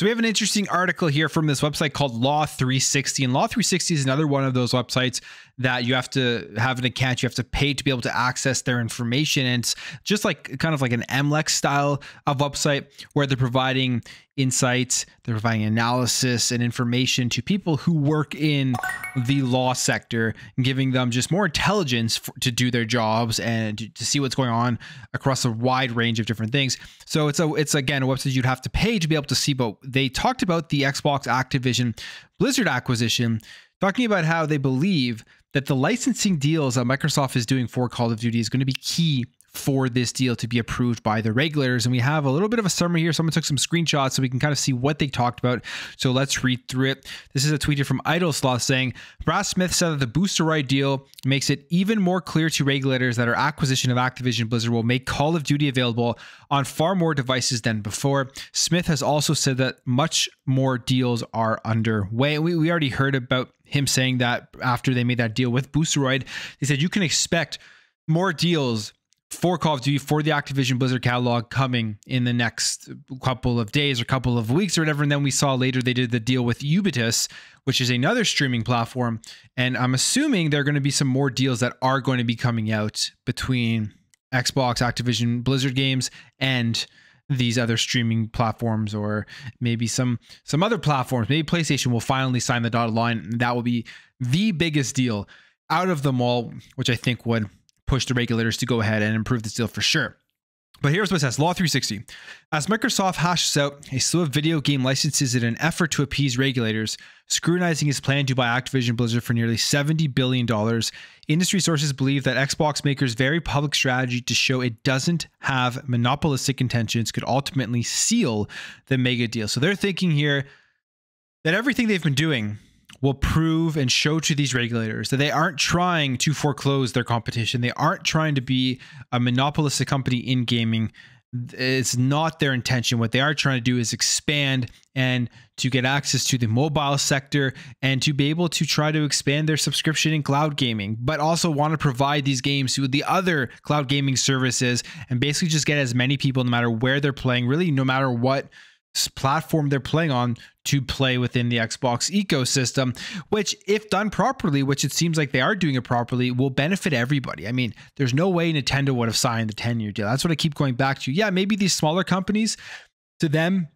So we have an interesting article here from this website called Law 360. And Law 360 is another one of those websites that you have to have an account, you have to pay to be able to access their information. And it's just like kind of like an MLEX style of website where they're providing insights, they're providing analysis and information to people who work in the law sector and giving them just more intelligence to do their jobs and to see what's going on across a wide range of different things. So it's again a website you'd have to pay to be able to see, but they talked about the Xbox Activision Blizzard acquisition, talking about how they believe that the licensing deals that Microsoft is doing for Call of Duty is going to be key for this deal to be approved by the regulators. And we have a little bit of a summary here. Someone took some screenshots so we can kind of see what they talked about. So let's read through it. This is a tweet from Idle Sloth saying, Brad Smith said that the Boosteroid deal makes it even more clear to regulators that our acquisition of Activision Blizzard will make Call of Duty available on far more devices than before. Smith has also said that much more deals are underway. We already heard about him saying that after they made that deal with Boosteroid. They said you can expect more deals for Call of Duty, for the Activision Blizzard catalog coming in the next couple of days or couple of weeks or whatever. And then we saw later they did the deal with Ubitus, which is another streaming platform. And I'm assuming there are going to be some more deals that are going to be coming out between Xbox, Activision, Blizzard games, and these other streaming platforms, or maybe some other platforms. Maybe PlayStation will finally sign the dotted line. And that will be the biggest deal out of them all, which I think would push the regulators to go ahead and improve this deal for sure. But here's what it says. Law 360. As Microsoft hashes out a slew of video game licenses in an effort to appease regulators, scrutinizing his plan to buy Activision Blizzard for nearly $70 billion, industry sources believe that Xbox makers' very public strategy to show it doesn't have monopolistic intentions could ultimately seal the mega deal. So they're thinking here that everything they've been doing will prove and show to these regulators that they aren't trying to foreclose their competition. They aren't trying to be a monopolistic company in gaming. It's not their intention. What they are trying to do is expand and to get access to the mobile sector and to be able to try to expand their subscription in cloud gaming, but also want to provide these games to the other cloud gaming services and basically just get as many people, no matter where they're playing, really no matter what platform they're playing on, to play within the Xbox ecosystem, which if done properly, which it seems like they are doing it properly, will benefit everybody. I mean, there's no way Nintendo would have signed the 10-year deal. That's what I keep going back to. Yeah, maybe these smaller companies, to them,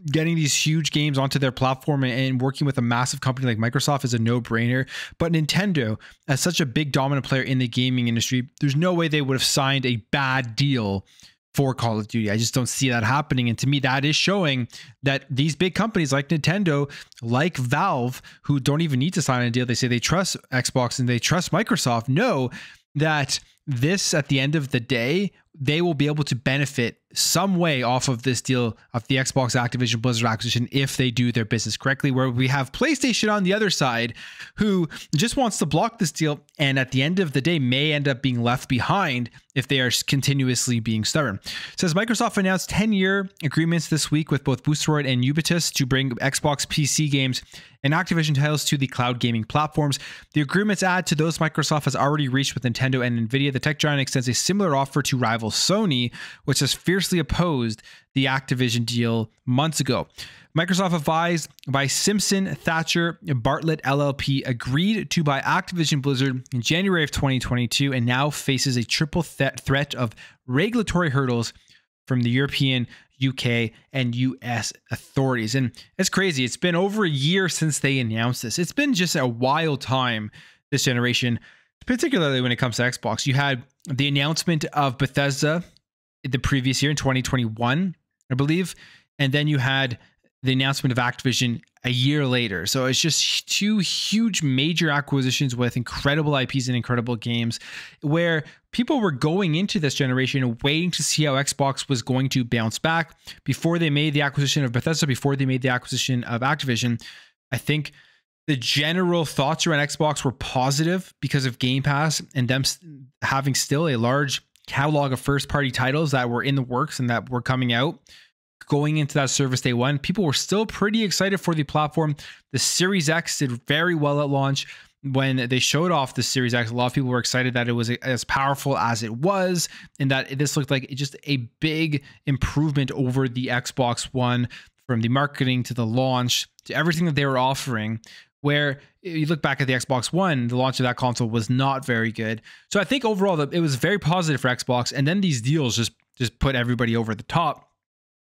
getting these huge games onto their platform and working with a massive company like Microsoft is a no-brainer. But Nintendo, as such a big dominant player in the gaming industry, there's no way they would have signed a bad deal for Call of Duty. I just don't see that happening. And to me, that is showing that these big companies like Nintendo, like Valve, who don't even need to sign a deal, they say they trust Xbox and they trust Microsoft, know that this, at the end of the day, they will be able to benefit some way off of this deal of the Xbox Activision Blizzard acquisition if they do their business correctly, where we have PlayStation on the other side who just wants to block this deal and at the end of the day may end up being left behind if they are continuously being stubborn. It says Microsoft announced 10-year agreements this week with both Boosteroid and Ubitus to bring Xbox PC games and Activision titles to the cloud gaming platforms. The agreements add to those Microsoft has already reached with Nintendo and Nvidia. The tech giant extends a similar offer to rival Sony, which has fiercely opposed the Activision deal months ago. Microsoft, advised by Simpson Thacher Bartlett LLP, agreed to buy Activision Blizzard in January of 2022 and now faces a triple threat of regulatory hurdles from the European, UK, and US authorities. And it's crazy. It's been over a year since they announced this. It's been just a wild time this generation, particularly when it comes to Xbox. You had the announcement of Bethesda the previous year in 2021, I believe. And then you had the announcement of Activision a year later. So it's just two huge major acquisitions with incredible IPs and incredible games where people were going into this generation waiting to see how Xbox was going to bounce back before they made the acquisition of Bethesda, before they made the acquisition of Activision. I think the general thoughts around Xbox were positive because of Game Pass and them having still a large catalog of first-party titles that were in the works and that were coming out. Going into that service day one, people were still pretty excited for the platform. The Series X did very well at launch. When they showed off the Series X, a lot of people were excited that it was as powerful as it was and that this looked like just a big improvement over the Xbox One from the marketing to the launch to everything that they were offering, where you look back at the Xbox One, the launch of that console was not very good. So I think overall it was very positive for Xbox. And then these deals just put everybody over the top.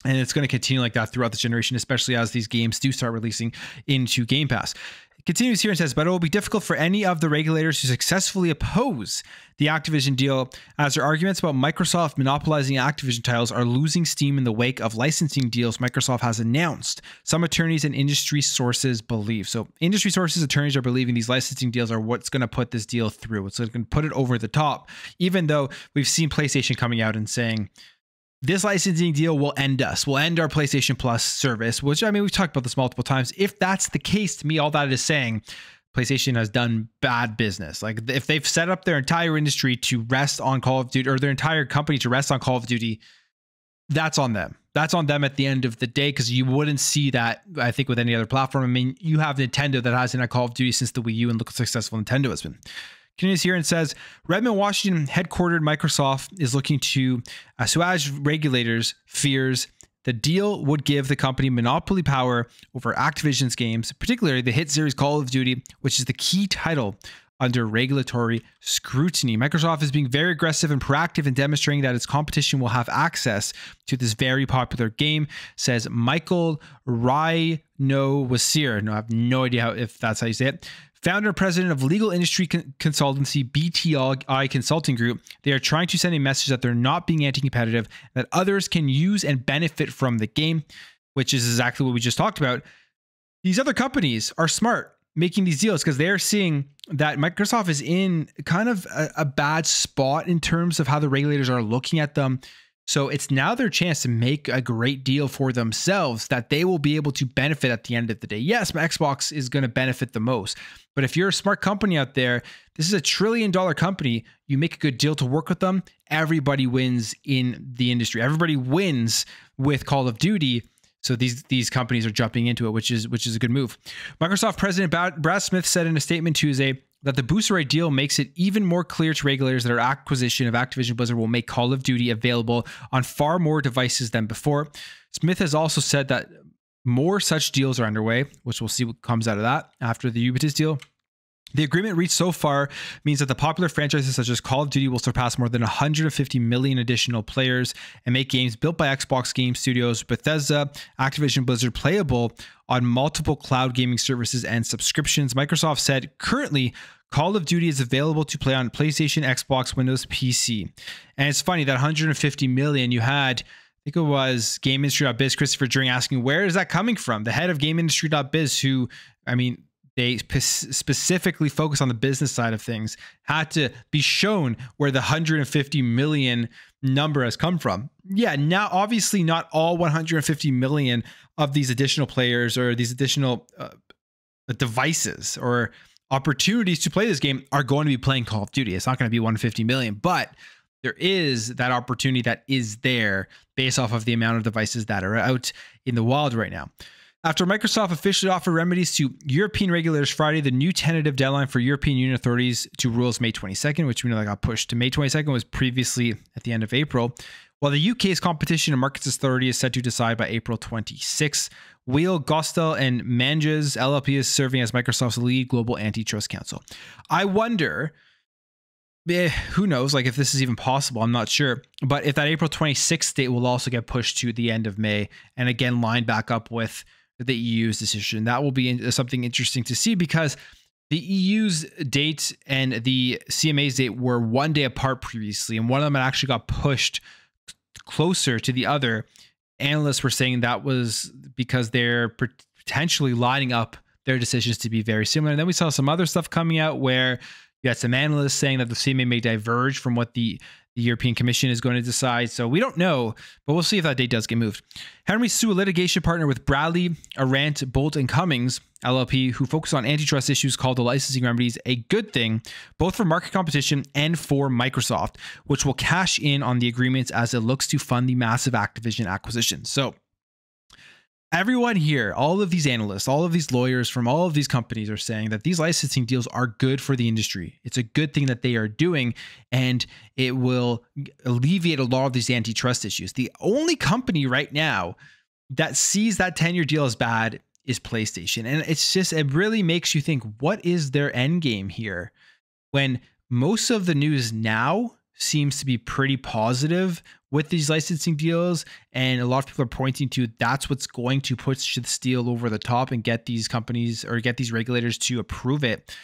And it's going to continue like that throughout the generation, especially as these games do start releasing into Game Pass. It continues here and says, but it will be difficult for any of the regulators who successfully oppose the Activision deal, as their arguments about Microsoft monopolizing Activision titles are losing steam in the wake of licensing deals Microsoft has announced, some attorneys and industry sources believe. So industry sources, attorneys are believing these licensing deals are what's going to put this deal through. It's going to put it over the top, even though we've seen PlayStation coming out and saying, this licensing deal will end us. We'll end our PlayStation Plus service, which, I mean, we've talked about this multiple times. If that's the case, to me, all that is saying PlayStation has done bad business. Like, if they've set up their entire industry to rest on Call of Duty, or their entire company to rest on Call of Duty, that's on them. That's on them at the end of the day, because you wouldn't see that, I think, with any other platform. I mean, you have Nintendo that hasn't had Call of Duty since the Wii U, and look how successful Nintendo has been. Continues here and says, Redmond, Washington headquartered Microsoft is looking to assuage regulators' fears the deal would give the company monopoly power over Activision's games, particularly the hit series Call of Duty, which is the key title under regulatory scrutiny. Microsoft is being very aggressive and proactive in demonstrating that its competition will have access to this very popular game, says Michael Rhino-Wasir. No, I have no idea if that's how you say it. Founder and president of legal industry consultancy BTI Consulting Group, they are trying to send a message that they're not being anti-competitive, that others can use and benefit from the game, which is exactly what we just talked about. These other companies are smart making these deals because they're seeing that Microsoft is in kind of a bad spot in terms of how the regulators are looking at them. So it's now their chance to make a great deal for themselves that they will be able to benefit at the end of the day. Yes, Xbox is going to benefit the most, but if you're a smart company out there, this is $1 trillion company, you make a good deal to work with them, everybody wins in the industry. Everybody wins with Call of Duty. So these companies are jumping into it, which is a good move. Microsoft President Brad Smith said in a statement Tuesday that the booster rate deal makes it even more clear to regulators that our acquisition of Activision Blizzard will make Call of Duty available on far more devices than before. Smith has also said that more such deals are underway, which we'll see what comes out of that after the Ubisoft deal. The agreement reached so far means that the popular franchises such as Call of Duty will surpass more than 150 million additional players and make games built by Xbox Game Studios, Bethesda, Activision Blizzard playable on multiple cloud gaming services and subscriptions. Microsoft said currently Call of Duty is available to play on PlayStation, Xbox, Windows, PC. And it's funny that 150 million you had, I think it was GameIndustry.biz, Christopher Dring, asking, where is that coming from? The head of GameIndustry.biz, who, I mean, they specifically focus on the business side of things, had to be shown where the 150 million number has come from. Yeah, now obviously not all 150 million of these additional players or these additional devices or opportunities to play this game are going to be playing Call of Duty. It's not going to be 150 million, but there is that opportunity that is there based off of the amount of devices that are out in the wild right now. After Microsoft officially offered remedies to European regulators Friday, the new tentative deadline for European Union authorities to rule is May 22nd, which we know that got pushed to May 22nd, was previously at the end of April, while the UK's Competition and Markets Authority is set to decide by April 26th. Weil, Gostel, and Manges LLP is serving as Microsoft's lead global antitrust counsel. I wonder, who knows, like if this is even possible, I'm not sure, but if that April 26th date will also get pushed to the end of May and again lined back up with the EU's decision. That will be something interesting to see because the EU's date and the CMA's date were one day apart previously, and one of them actually got pushed closer to the other. Analysts were saying that was because they're potentially lining up their decisions to be very similar. And then we saw some other stuff coming out where you had some analysts saying that the CMA may diverge from what the European Commission is going to decide. So we don't know, but we'll see if that date does get moved. Henry Sue, a litigation partner with Bradley, Arant, Bolt, and Cummings, LLP, who focus on antitrust issues called the licensing remedies, a good thing, both for market competition and for Microsoft, which will cash in on the agreements as it looks to fund the massive Activision acquisition. So everyone here, all of these analysts, all of these lawyers from all of these companies are saying that these licensing deals are good for the industry. It's a good thing that they are doing, and it will alleviate a lot of these antitrust issues. The only company right now that sees that 10-year deal as bad is PlayStation. And it really makes you think, what is their end game here? When most of the news now seems to be pretty positive with these licensing deals, and a lot of people are pointing to that's what's going to push the steel over the top and get these companies or get these regulators to approve it.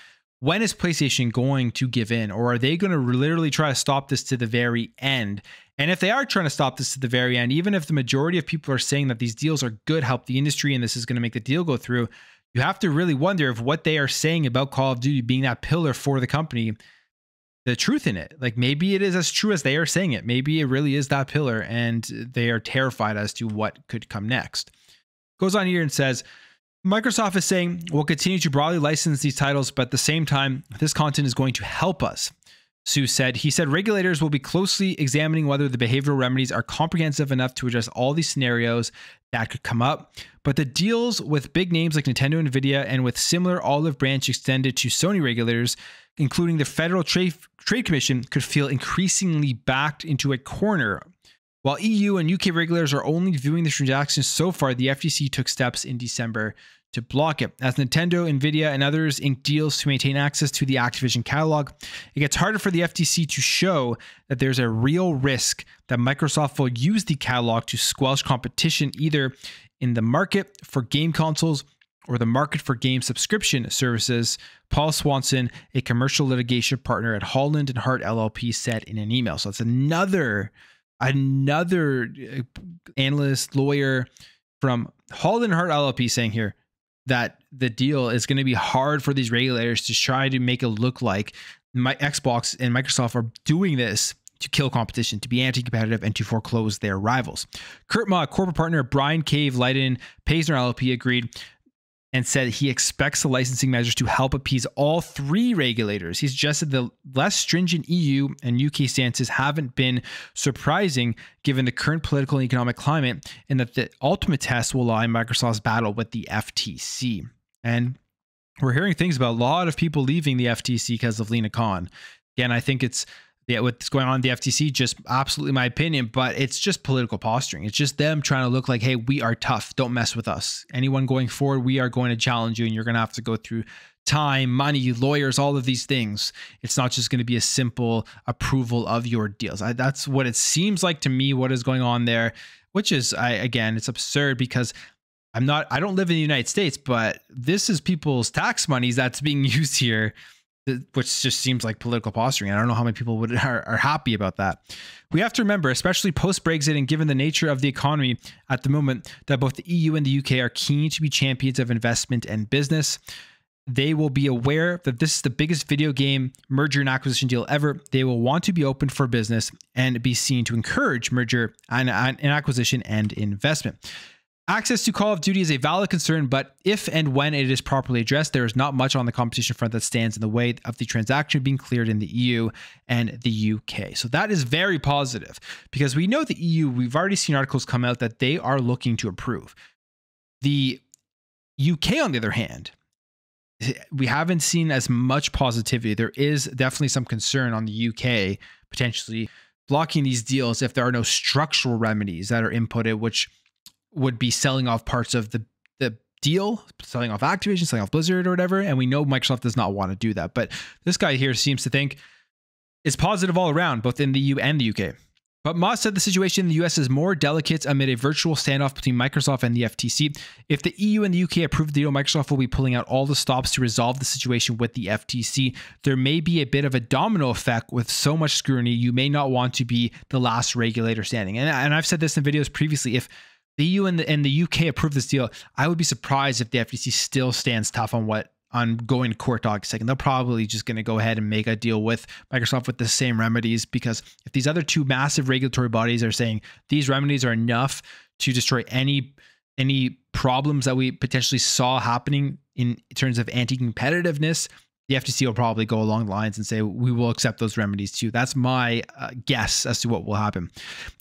When is PlayStation going to give in, or are they going to literally try to stop this to the very end? And if they are trying to stop this to the very end, even if the majority of people are saying that these deals are good, help the industry, and this is going to make the deal go through, you have to really wonder if what they are saying about Call of Duty being that pillar for the company, the truth in it. Like, maybe it is as true as they are saying it. Maybe it really is that pillar, and they are terrified as to what could come next. Goes on here and says, Microsoft is saying we'll continue to broadly license these titles, but at the same time, this content is going to help us. Sue said, he said, regulators will be closely examining whether the behavioral remedies are comprehensive enough to address all these scenarios that could come up. But the deals with big names like Nintendo and Nvidia, and with similar olive branch extended to Sony regulators, including the Federal Trade Commission, could feel increasingly backed into a corner. While EU and UK regulators are only viewing the transactions so far, the FTC took steps in December to block it. As Nintendo, Nvidia, and others ink deals to maintain access to the Activision catalog, it gets harder for the FTC to show that there's a real risk that Microsoft will use the catalog to squelch competition either in the market for game consoles or the market for game subscription services, Paul Swanson, a commercial litigation partner at Holland and Hart LLP, said in an email. So it's another analyst, lawyer from Holland and Hart LLP saying here that the deal is going to be hard for these regulators to try to make it look like Xbox and Microsoft are doing this to kill competition, to be anti-competitive, and to foreclose their rivals. Kurt Ma, corporate partner at Brian Cave, Leiden, Paisner LLP, agreed and said he expects the licensing measures to help appease all three regulators. He suggested the less stringent EU and UK stances haven't been surprising given the current political and economic climate, and that the ultimate test will lie in Microsoft's battle with the FTC. And we're hearing things about a lot of people leaving the FTC because of Lena Khan. Again, I think it's what's going on in the FTC, just absolutely my opinion, but it's just political posturing. It's just them trying to look like, hey, we are tough. Don't mess with us. Anyone going forward, we are going to challenge you, and you're going to have to go through time, money, lawyers, all of these things. It's not just going to be a simple approval of your deals. That's what it seems like to me, what is going on there, which is, again, it's absurd because I don't live in the United States, but this is people's tax monies that's being used here, which just seems like political posturing. I don't know how many people are happy about that. We have to remember, especially post-Brexit and given the nature of the economy at the moment, that both the EU and the UK are keen to be champions of investment and business. They will be aware that this is the biggest video game merger and acquisition deal ever. They will want to be open for business and be seen to encourage merger and acquisition and investment. Access to Call of Duty is a valid concern, but if and when it is properly addressed, there is not much on the competition front that stands in the way of the transaction being cleared in the EU and the UK. So that is very positive because we know the EU, we've already seen articles come out that they are looking to approve. The UK, on the other hand, we haven't seen as much positivity. There is definitely some concern on the UK potentially blocking these deals if there are no structural remedies that are inputted, which would be selling off parts of the deal, selling off Activision, selling off Blizzard or whatever. And we know Microsoft does not want to do that. But this guy here seems to think it's positive all around, both in the EU and the UK. But Moss said the situation in the US is more delicate amid a virtual standoff between Microsoft and the FTC. If the EU and the UK approve the deal, Microsoft will be pulling out all the stops to resolve the situation with the FTC. There may be a bit of a domino effect with so much scrutiny. You may not want to be the last regulator standing. And I've said this in videos previously. If the EU and the UK approve this deal, I would be surprised if the FTC still stands tough on going to court dog second. They're probably just going to go ahead and make a deal with Microsoft with the same remedies, because if these other two massive regulatory bodies are saying these remedies are enough to destroy any problems that we potentially saw happening in terms of anti-competitiveness, the FTC will probably go along the lines and say, we will accept those remedies too. That's my guess as to what will happen.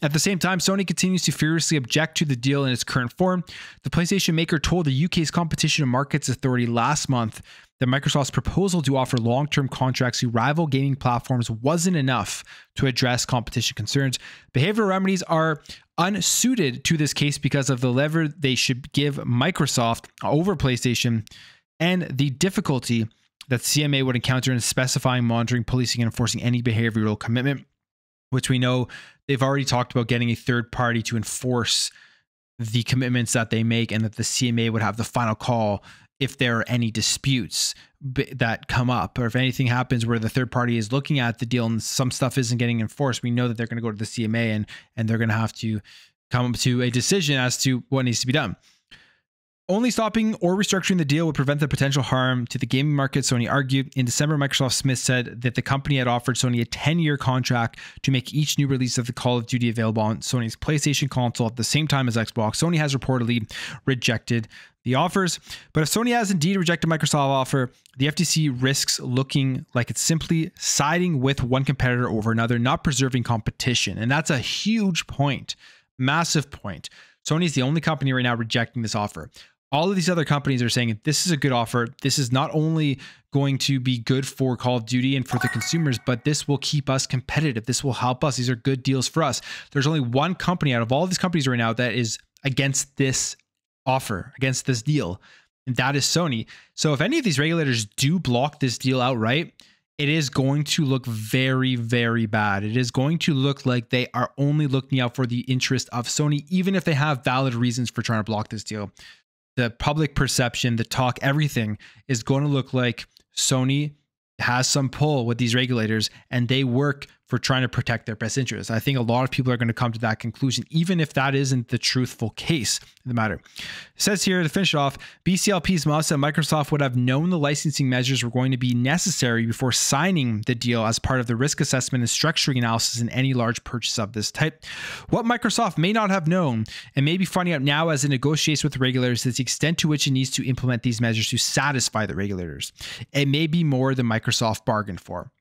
At the same time, Sony continues to furiously object to the deal in its current form. The PlayStation maker told the UK's Competition and Markets Authority last month that Microsoft's proposal to offer long-term contracts to rival gaming platforms wasn't enough to address competition concerns. Behavioral remedies are unsuited to this case because of the lever they should give Microsoft over PlayStation and the difficulty that CMA would encounter in specifying, monitoring, policing, and enforcing any behavioral commitment, which we know they've already talked about getting a third party to enforce the commitments that they make, and that the CMA would have the final call if there are any disputes that come up, or if anything happens where the third party is looking at the deal and some stuff isn't getting enforced. We know that they're going to go to the CMA and they're going to have to come to a decision as to what needs to be done. Only stopping or restructuring the deal would prevent the potential harm to the gaming market, Sony argued. In December, Microsoft Smith said that the company had offered Sony a 10-year contract to make each new release of the Call of Duty available on Sony's PlayStation console at the same time as Xbox. Sony has reportedly rejected the offers. But if Sony has indeed rejected Microsoft's offer, the FTC risks looking like it's simply siding with one competitor over another, not preserving competition. And that's a huge point, massive point. Sony is the only company right now rejecting this offer. All of these other companies are saying this is a good offer. This is not only going to be good for Call of Duty and for the consumers, but this will keep us competitive. This will help us. These are good deals for us. There's only one company out of all of these companies right now that is against this offer, against this deal, and that is Sony. So if any of these regulators do block this deal outright, it is going to look very, very bad. It is going to look like they are only looking out for the interest of Sony, even if they have valid reasons for trying to block this deal. The public perception, the talk, everything is going to look like Sony has some pull with these regulators and they work for trying to protect their best interests. I think a lot of people are going to come to that conclusion, even if that isn't the truthful case of the matter. It says here to finish it off, BCLP's Moss said Microsoft would have known the licensing measures were going to be necessary before signing the deal as part of the risk assessment and structuring analysis in any large purchase of this type. What Microsoft may not have known and may be finding out now as it negotiates with the regulators is the extent to which it needs to implement these measures to satisfy the regulators. It may be more than Microsoft bargained for.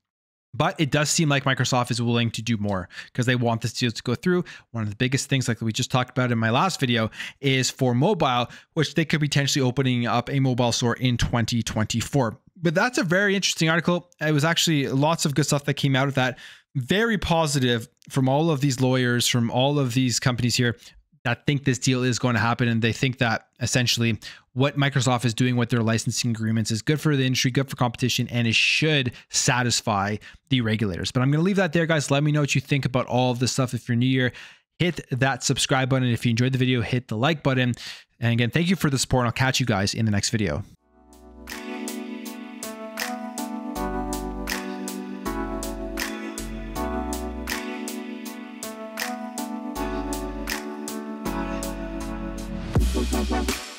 But it does seem like Microsoft is willing to do more because they want this deal to go through. One of the biggest things, like we just talked about in my last video, is for mobile, which they could be potentially opening up a mobile store in 2024. But that's a very interesting article. It was actually lots of good stuff that came out of that. Very positive from all of these lawyers, from all of these companies here that think this deal is going to happen. And they think that essentially what Microsoft is doing with their licensing agreements is good for the industry, good for competition, and it should satisfy the regulators. But I'm going to leave that there, guys. Let me know what you think about all of this stuff. If you're new here, hit that subscribe button. If you enjoyed the video, hit the like button. And again, thank you for the support. And I'll catch you guys in the next video. Bye.